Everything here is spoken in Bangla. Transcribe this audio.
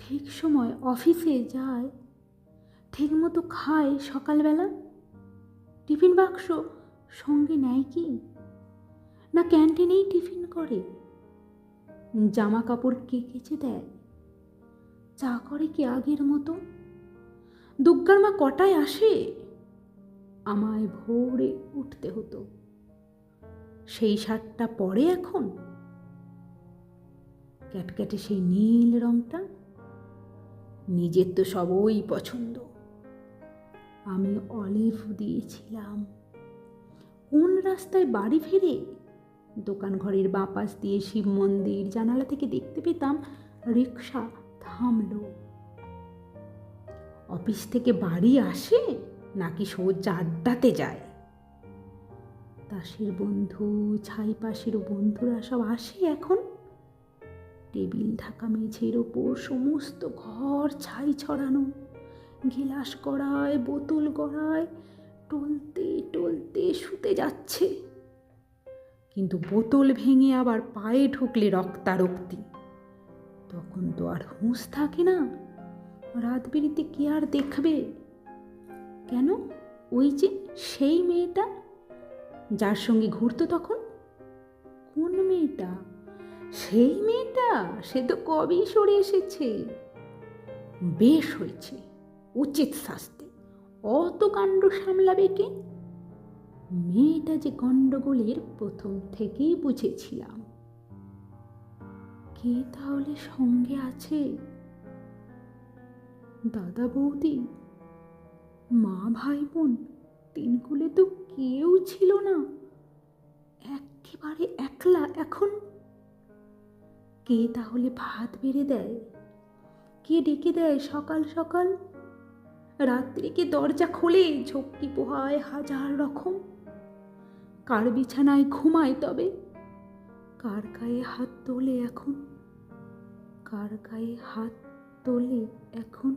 ঠিক সময় অফিসে যায়, ঠিক মতো খায় সকালবেলা? টিফিন বাক্স সঙ্গে নেয় কি, না ক্যান্টিনেই টিফিন করে? জামা কাপড় কে কেচে দেয়? চা করে কি আগের মতো? দুগ্গার মা কটায় আসে? আমায় ভোরে উঠতে হতো, সেই শার্টটা পরে এখন? ক্যাটক্যাটে সেই নীল রংটা, নিজের তো সবই পছন্দ। আমি অলিভ দিয়েছিলাম। কোন রাস্তায় বাড়ি ফিরে দোকান ঘরের বাঁ পাশ দিয়ে শিব মন্দির জানালা থেকে দেখতে পেতাম রিক্সা থামলো। অফিস থেকে বাড়ি আসে নাকি সোজা আড্ডাতে যায়? তাসের বন্ধু, ছাই পাশেরও বন্ধুরা সব আসে এখন। টেবিল ঢাকা মেঝের ওপর সমস্ত ঘর ছাই ছড়ানো, গিলাস গড়ায়, বোতল গড়ায়, টলতে টলতে শুতে যাচ্ছে। কিন্তু বোতল ভেঙে আবার পায়ে ঢুকলে রক্তারক্তি। তখন তো আর হুঁশ থাকে না, রাত বেরিতে কে আর দেখবে? কেন, ওই যে সেই মেয়েটা যার সঙ্গে ঘুরতো তখন। কোন মেয়েটা? সেই মেয়েটা, সে তো কবেই সরে এসেছে। বেশ হয়েছে, উচিত শাস্তি। অত কাণ্ড সামলাবে কে? মেয়েটা যে গণ্ডগোলের প্রথম থেকেই বুঝেছিলাম। কে তাহলে সঙ্গে আছে? দাদা বৌদি, মা ভাই বোন, তিনকুলে তো কেউ ছিল না, একেবারে একলা এখন। কে তাহলে ভাত বেড়ে দেয়? কে ডেকে দেয় সকাল সকাল? রাত্রে কে দরজা খোলে, ঝক্কি পোহায় হাজার রকম? কার বিছানায় ঘুমায় তবে? কার গায়ে হাত তোলে এখন? কার গায়ে হাত তোলে এখন?